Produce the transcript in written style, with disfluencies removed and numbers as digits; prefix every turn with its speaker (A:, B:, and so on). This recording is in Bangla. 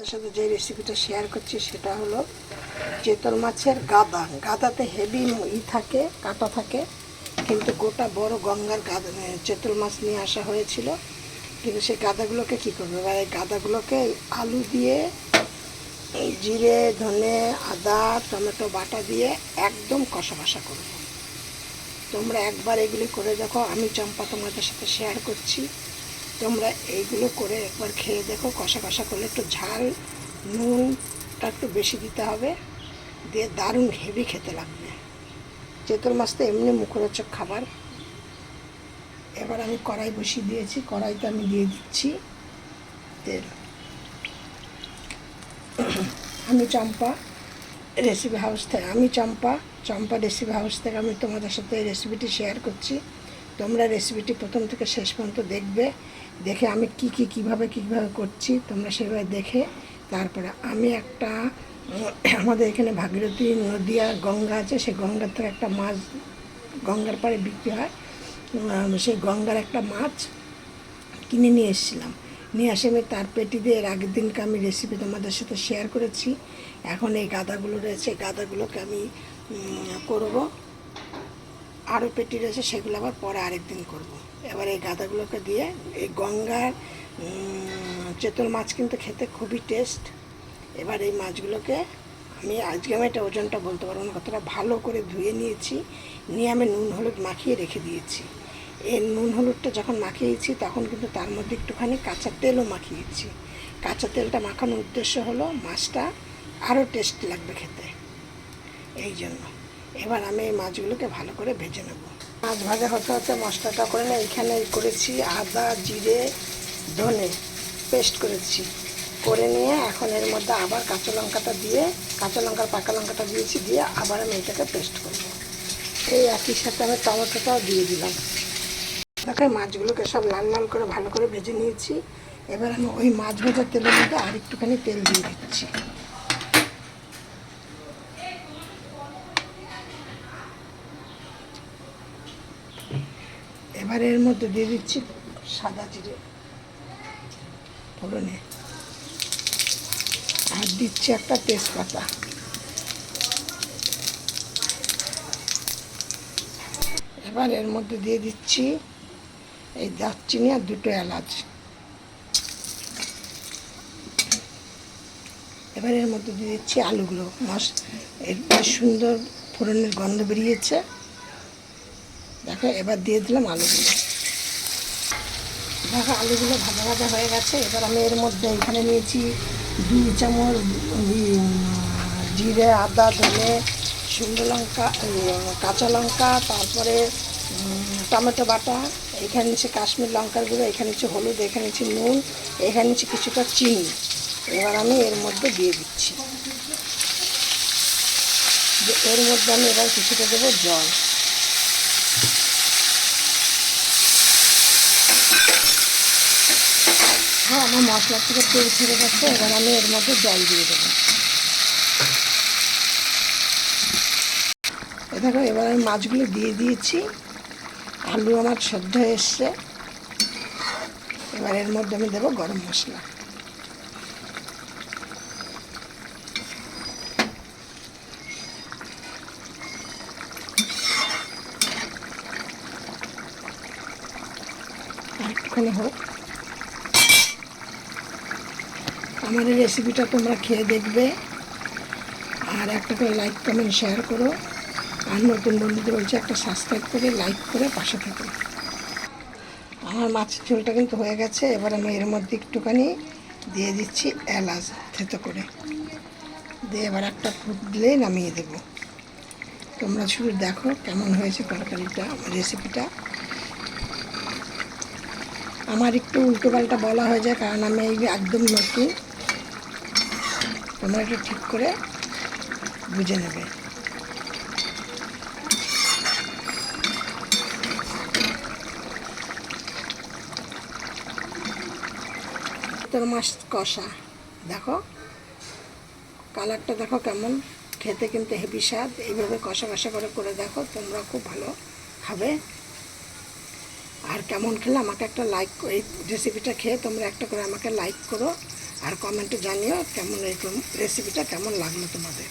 A: তোমাদের সাথে যে রেসিপিটা শেয়ার করছি সেটা হলো চেতল মাছের গাদাতে হেভি থাকে, কাটা থাকে, কিন্তু গোটা বড় গঙ্গার গাদা চেতল মাছ নিয়ে আসা হয়েছিল। কিন্তু সেই গাদাগুলোকে কী করবে, এবার এই গাদাগুলোকে আলু দিয়ে জিরে ধনে আদা টমেটো বাটা দিয়ে একদম কষা করবো। তোমরা একবার এগুলি করে দেখো, আমি চম্পা তোমাদের সাথে শেয়ার করছি, তোমরা এইগুলো করে একবার খেয়ে দেখো। কষা করলে একটু ঝাল নুনটা একটু বেশি দিতে হবে, দিয়ে দারুণ হেভি খেতে লাগবে। চেতল মাছ তো এমনি মুখরোচক খাবার। এবার আমি কড়াই বসিয়ে দিয়েছি, কড়াইতে আমি দিয়ে দিচ্ছি তেল। আমি চম্পা রেসিপি হাউস থেকে আমি তোমাদের সাথে এই রেসিপিটি শেয়ার করছি। তোমরা রেসিপিটি প্রথম থেকে শেষ পর্যন্ত দেখবে, দেখে আমি কীভাবে করছি তোমরা সেভাবে দেখে তারপরে আমি একটা আমাদের এখানে ভাগীরথী নদী আর গঙ্গা আছে, সেই গঙ্গার থেকে একটা মাছ গঙ্গার পাড়ে বিক্রি হয়, সেই গঙ্গার একটা মাছ কিনে নিয়ে এসেছিলাম। নিয়ে আসে আমি তার পেটি দিয়ে এর আগের দিনকে আমি রেসিপি তোমাদের সাথে শেয়ার করেছি। এখন এই গাদাগুলো রয়েছে, গাদাগুলোকে আমি করব, আরও পেটি রয়েছে সেগুলো আবার পরে আরেকদিন করব। এবার এই গাদাগুলোকে দিয়ে এই গঙ্গার চেতল মাছ কিন্তু খেতে খুবই টেস্ট। এবার এই মাছগুলোকে আজকে আমি এটা ওজনটা বলতে পারবো না কতটা, ভালো করে ধুয়ে নিয়েছি, নিয়ে আমি নুন হলুদ মাখিয়ে রেখে দিয়েছি। এই নুন হলুদটা যখন মাখিয়েছি তখন কিন্তু তার মধ্যে একটুখানি কাঁচা তেলও মাখিয়েছি। কাঁচা তেলটা মাখানোর উদ্দেশ্য হলো মাছটা আরও টেস্ট লাগবে খেতে, এই জন্য। এবার আমি এই মাছগুলোকে ভালো করে ভেজে নেব। মাছ ভাজা হতে মশলাটা করে না এখানে করেছি, আদা জিরে ধনে পেস্ট করেছি, করে নিয়ে এখন এর মধ্যে আবার কাঁচা লঙ্কার পাকা লঙ্কাটা দিয়েছি, দিয়ে আবার আমি এটাকে পেস্ট করব। এই একই সাথে আমি টমেটোটাও দিয়ে দিলাম। দেখো মাছগুলোকে সব লাল করে ভালো করে ভেজে নিয়েছি। এবার আমি ওই মাছ ভাজার তেলের মধ্যে আর একটুখানি তেল দিয়ে দিচ্ছি। এবার এর মধ্যে দিয়ে দিচ্ছি সাদা জিরে ফোড়নে, আর দিচ্ছি একটা তেজপাতা। এবার এর মধ্যে দিয়ে দিচ্ছি এই দারচিনি আর দুটো এলাচ। এবার এর মধ্যে দিয়ে দিচ্ছি আলুগুলো, এর সুন্দর ফোড়নের গন্ধ বেরিয়েছে। দেখো এবার দিয়ে দিলাম আলুগুলো। দেখো আলুগুলো ভাজা হয়ে গেছে। এবার আমি এর মধ্যে এখানে নিয়েছি 2 চামচ জিরে আদা ধনে শুকনো লঙ্কা কাঁচা লঙ্কা, তারপরে টমেটো বাটা, এখানে নিচ্ছি কাশ্মীর লঙ্কার গুঁড়ো, এখানে নিচ্ছি হলুদ, এখানে নিচ্ছি নুন, এখানে নিচ্ছি কিছুটা চিনি। এবার আমি এর মধ্যে দিয়ে দিচ্ছি, এর মধ্যে আমি এবার কিছুটা দেবো জল। হ্যাঁ, আমার মশলার থেকে তেল ছেড়ে গেছে। এবার আমি এর মধ্যে জল দিয়ে দেবো। দেখো এবার আমি মাছগুলো দিয়ে দিয়েছি, আলু আমার সেদ্ধ হয়ে এসছে। এবার এর মধ্যে আমি দেবো গরম মশলা। আর একটুখানি হোক। আমার এই রেসিপিটা তোমরা খেয়ে দেখবে, আর একটা করে লাইক কমেন্ট শেয়ার করো, আর নতুন বন্ধুদের বলছি একটা সাবস্ক্রাইব করে লাইক করে পাশে থাকো। আমার মাছের ঝোলটা কিন্তু হয়ে গেছে। এবার আমি এর মধ্যে একটুখানি দিয়ে দিচ্ছি এলাচ থেতো করে, দিয়ে এবার একটা ফুট দিলেই নামিয়ে দেব। তোমরা শুধু দেখো কেমন হয়েছে তরকারিটা, রেসিপিটা। আমার একটু উল্টোপাল্টা বলা হয়ে যায়, কারণ আমি এই একদম নতুন, তোমরা একটু ঠিক করে বুঝে নেবে। তোর মাছ কষা দেখো, কালারটা দেখো কেমন, খেতে কিন্তু হেভি স্বাদ। এইভাবে কষা করে দেখো, তোমরা খুব ভালো খাবে। আর কেমন খেলে আমাকে একটা লাইক, এই রেসিপিটা খেয়ে তোমরা একটা করে আমাকে লাইক করো, আর কমেন্টে জানিও কেমন এই রেসিপিটা কেমন লাগলো তোমাদের।